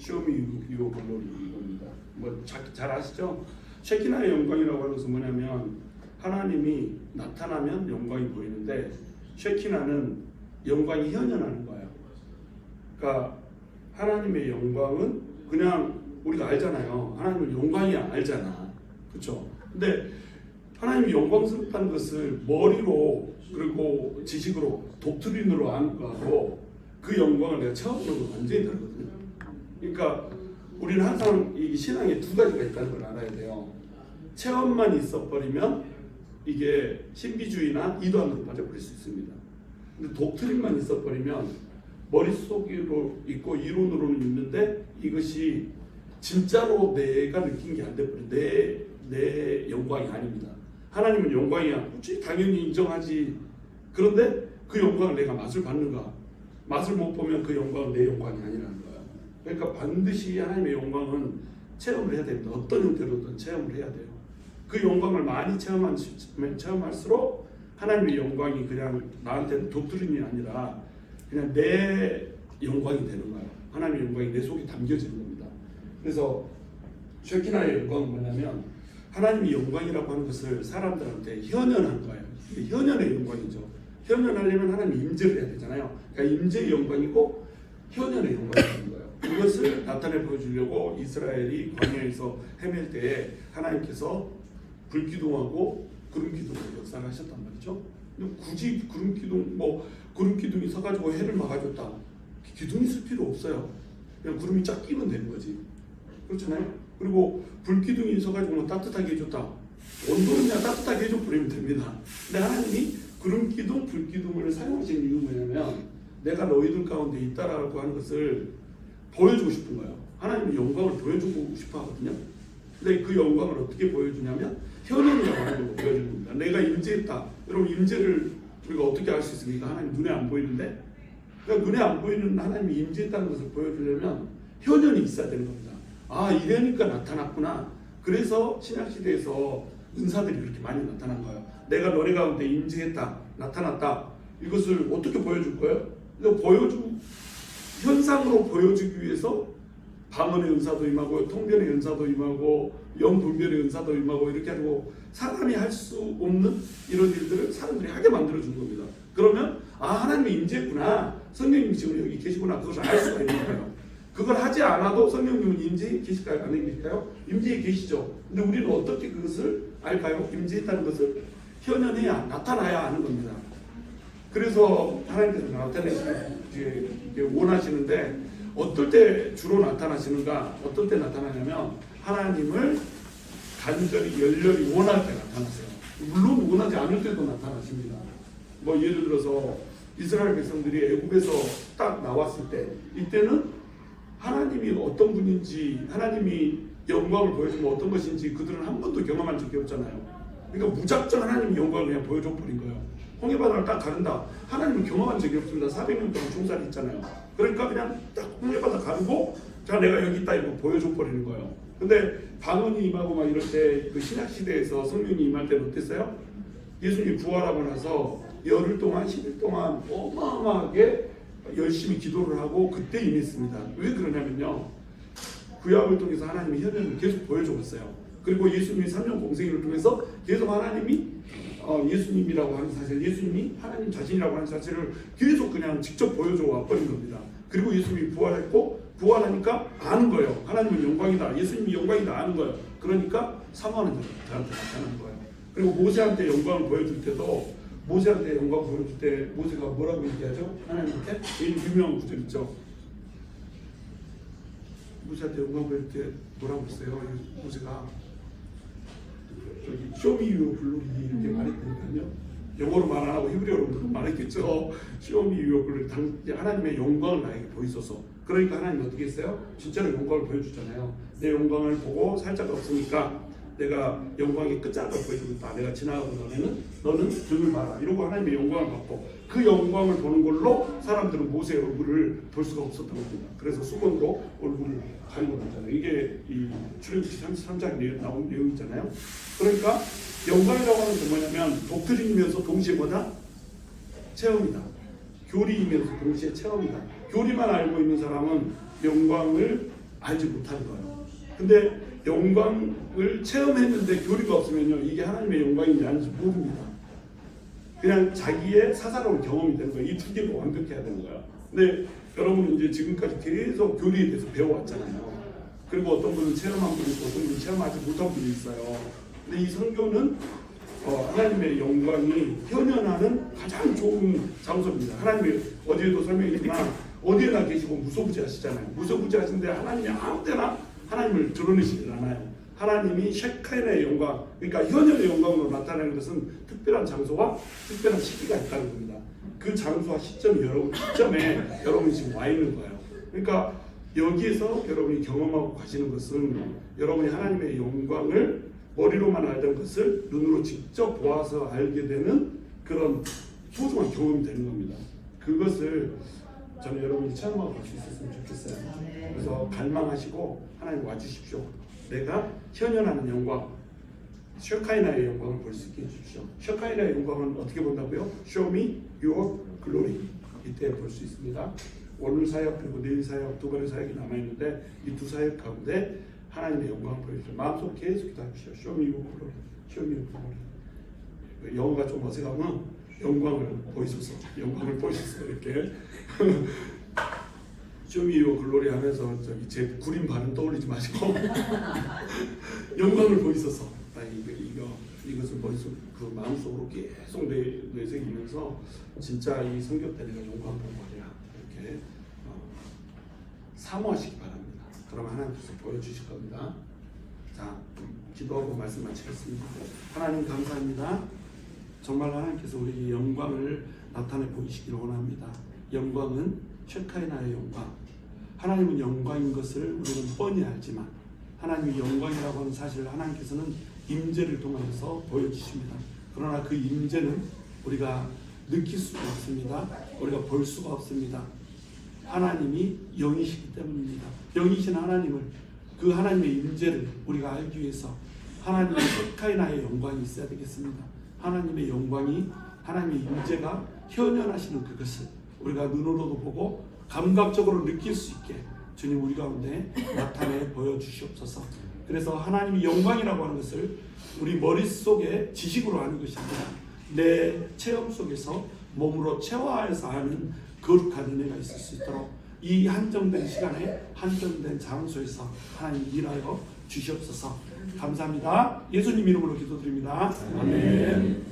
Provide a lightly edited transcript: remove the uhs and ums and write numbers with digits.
쇼미 유어 글로리입니다. 뭐 잘 아시죠? 쉐키나의 영광이라고 하는 것은 뭐냐면 하나님이 나타나면 영광이 보이는데 쉐키나는 영광이 현현하는 거예요. 그러니까 하나님의 영광은 그냥 우리가 알잖아요. 하나님은 영광이 알잖아. 그렇죠? 근데 하나님이 영광스럽다는 것을 머리로 그리고 지식으로 독트린으로 아는 거하고 그 영광을 내가 체험으로 완전히 다르거든요. 그러니까 우리는 항상 이 신앙에 두 가지가 있다는 걸 알아야 돼요. 체험만 있어버리면 이게 신비주의나 이도안으로 빠져버릴 수 있습니다. 근데 독트린만 있어버리면 머릿속으로 있고 이론으로는 있는데 이것이 진짜로 내가 느낀 게 안 돼버려. 내 영광이 아닙니다. 하나님은 영광이야. 그렇지, 당연히 인정하지. 그런데 그 영광을 내가 맛을 봤는가? 맛을 못 보면 그 영광은 내 영광이 아니라는 거야. 그러니까 반드시 하나님의 영광은 체험을 해야 됩니다. 어떤 형태로든 체험을 해야 돼요. 그 영광을 많이 체험할수록 하나님의 영광이 그냥 나한테는 독트린이 아니라 그냥 내 영광이 되는 거예요. 하나님의 영광이 내 속에 담겨지는 겁니다. 그래서 쉐키나의 영광은 뭐냐면 하나님의 영광이라고 하는 것을 사람들한테 현현한 거예요. 이게 현현의 영광이죠. 현현하려면 하나님의 임재를 해야 되잖아요. 그러니까 임재의 영광이고 현현의 영광이 되는 거예요. 그것을 나타내 보여주려고 이스라엘이 광야에서 헤맬 때에 하나님께서 불기둥하고 구름기둥으로 역사를 하셨단 말이죠. 근데 굳이 구름기둥이 서가지고 해를 막아줬다. 기둥이 있을 필요 없어요. 그냥 구름이 쫙 끼면 되는 거지. 그렇잖아요. 그리고 불기둥이 서가지고 뭐 따뜻하게 해줬다. 온도는 그냥 따뜻하게 해줘버리면 됩니다. 근데 하나님이 구름기둥, 불기둥을 사용하신 이유는 뭐냐면 내가 너희들 가운데 있다라고 하는 것을 보여주고 싶은 거예요. 하나님의 영광을 보여주고 싶어 하거든요. 근데 그 영광을 어떻게 보여주냐면 현현이라고 하는 걸로 보여주는 겁니다. 내가 임재했다. 여러분 임재를 우리가 어떻게 알 수 있습니까? 하나님 눈에 안 보이는데, 그러니까 눈에 안 보이는 하나님이 임재했다는 것을 보여주려면 현현이 있어야 되는 겁니다. 아, 이러니까 나타났구나. 그래서 신약시대에서 은사들이 이렇게 많이 나타난 거예요. 내가 너네 가운데 임재했다, 나타났다. 이것을 어떻게 보여줄 거예요? 현상으로 보여주기 위해서 방언의 은사도 임하고 통변의 은사도 임하고 영분별의 은사도 임하고 이렇게 하고 사람이 할 수 없는 이런 일들을 사람들이 하게 만들어준 겁니다. 그러면 아, 하나님이 임재했구나, 성령님이 지금 여기 계시구나, 그것을 알 수가 있는 거예요. 그걸 하지 않아도 성령님은 임재해 계실까요? 안 계실까요? 임재해 계시죠. 근데 우리는 어떻게 그것을 알까요? 임재했다는 것을 현현해야, 나타나야 하는 겁니다. 그래서 하나님께서 나타내시기 원하시는데 어떨 때 주로 나타나시는가? 어떨 때 나타나냐면 하나님을 간절히 열렬히 원할 때 나타나세요. 물론 원하지 않을 때도 나타나십니다. 뭐 예를 들어서 이스라엘 백성들이 애굽에서 딱 나왔을 때 이때는 하나님이 어떤 분인지, 하나님이 영광을 보여주면 어떤 것인지 그들은 한 번도 경험한 적이 없잖아요. 그러니까 무작정 하나님이 영광을 그냥 보여줘 버린 거예요. 홍해바다를 딱 가른다. 하나님은 경험한 적이 없습니다. 400년 동안 종살이 있잖아요. 그러니까 그냥 딱 홍해바다 가르고 자, 내가 여기 있다 이거 보여줘 버리는 거예요. 근데 방언이 임하고 막 이럴 때 그 신약 시대에서 성령이 임할 때는 어땠어요? 예수님이 부활하고 나서 열흘 동안 10일 동안 어마어마하게 열심히 기도를 하고 그때 임했습니다. 왜 그러냐면요, 구약을 통해서 하나님이 현현을 계속 보여줬어요. 그리고 예수님이 3년 공생애를 통해서 계속 하나님이 예수님이라고 하는 사실, 예수님이 하나님 자신이라고 하는 사실을 계속 그냥 직접 보여줘 와버린 겁니다. 그리고 예수님이 부활했고 부활하니까 아는 거예요. 하나님은 영광이다, 예수님이 영광이다 아는 거예요. 그러니까 사모하는 자한테 나타나는 거예요. 그리고 모세한테 영광을 보여줄 때도 모세한테 영광 보여줄 때 모세가 뭐라고 얘기하죠? 하나님한테 제일 유명한 구절 있죠. 모세한테 영광 보여줄 때 뭐라고 했어요? 모세가 저기 쇼미 유어 글로리 이렇게 말했다니까요. 영어로 말 안 하고 히브리어로 말했겠죠. 쇼미 유어 글로리, 하나님의 영광을 나에게 보이소서. 그러니까 하나님 어떻게 했어요? 진짜로 영광을 보여주잖아요. 내 영광을 보고 살짝 없으니까 내가 영광의 끝자락을 보여주겠다. 내가 지나가고 너는 등을 봐라. 이러고 하나님의 영광을 받고 그 영광을 보는 걸로 사람들은 모세의 얼굴을 볼 수가 없었던 겁니다. 그래서 수건으로 얼굴을 가리고 났잖아요. 이게 이 출애굽기 33장에 나온 내용이잖아요. 그러니까 영광이라고 하는 게 뭐냐면 독트린이면서 동시에 뭐다? 체험이다. 교리이면서 동시에 체험이다. 교리만 알고 있는 사람은 영광을 알지 못하는 거예요. 근데 영광을 체험했는데 교리가 없으면요, 이게 하나님의 영광인지 아닌지 모릅니다. 그냥 자기의 사사로운 경험이 되는 거예요. 이 두 개가 완벽해야 되는 거예요. 근데 여러분은 이제 지금까지 계속 교리에 대해서 배워왔잖아요. 그리고 어떤 분은 체험한 분이 있고 어떤 분은 체험하지 못한 분이 있어요. 근데 이 성경은 하나님의 영광이 현현하는 가장 좋은 장소입니다. 하나님이 어디에도 설명했지만 어디에나 계시고 무소부지하시잖아요. 무소부지하신데 하나님이 아무 때나 하나님을 드러내시지 않아요. 하나님이 셰카인의 영광, 그러니까 현현의 영광으로 나타나는 것은 특별한 장소와 특별한 시기가 있다는 겁니다. 그 장소와 시점이 여러분 시점에 여러분이 지금 와 있는 거예요. 그러니까 여기에서 여러분이 경험하고 가시는 것은 여러분이 하나님의 영광을 머리로만 알던 것을 눈으로 직접 보아서 알게 되는 그런 소중한 경험이 되는 겁니다. 그것을 저는 여러분이 체험하고 갈 수 있었으면 좋겠어요. 그래서 갈망하시고 하나님 와주십시오. 내가 현현하는 영광, 셔카이나의 영광을 볼 수 있게 해주십시오. 셔카이나의 영광은 어떻게 본다고요? Show me your glory. 이때 볼 수 있습니다. 오늘 사역 그리고 내일 사역 두 번의 사역이 남아있는데 이 두 사역 가운데 하나님의 영광을 보여주십시오. 마음속 계속 기도하십시오. Show me your glory. Show me your glory. 영어가 좀 어색하면 영광을 보이소서. 영광을 보이소서. 이렇게 Show me your glory 하면서 제 구린 발음 떠올리지 마시고 영광을 보이소서. 이것을 머릿속 그 마음속으로 계속 내새기면서 진짜 이 성경 때 내가 영광 본 거야 이렇게 사모하시기 바랍니다. 그러면 하나님께서 보여주실 겁니다. 자, 기도하고 말씀 마치겠습니다. 하나님 감사합니다. 정말 하나님께서 우리에게 영광을 나타내 보이시기를 원합니다. 영광은 셰카이나의 영광. 하나님은 영광인 것을 우리는 뻔히 알지만 하나님이 영광이라고 하는 사실을 하나님께서는 임재를 통해서 보여주십니다. 그러나 그 임재는 우리가 느낄 수가 없습니다. 우리가 볼 수가 없습니다. 하나님이 영이시기 때문입니다. 영이신 하나님을, 그 하나님의 임재를 우리가 알기 위해서 하나님의 셰카이나의 영광이 있어야 되겠습니다. 하나님의 영광이, 하나님의 임재가 현현하시는 그것을 우리가 눈으로도 보고 감각적으로 느낄 수 있게 주님 우리 가운데 나타내 보여주시옵소서. 그래서 하나님이 영광이라고 하는 것을 우리 머릿속에 지식으로 아는 것이 아니라 내 체험 속에서 몸으로 체화해서 아는 거룩한 은혜가 있을 수 있도록 이 한정된 시간에 한정된 장소에서 하나님 일하여 주시옵소서. 감사합니다. 예수님 이름으로 기도드립니다. 아멘.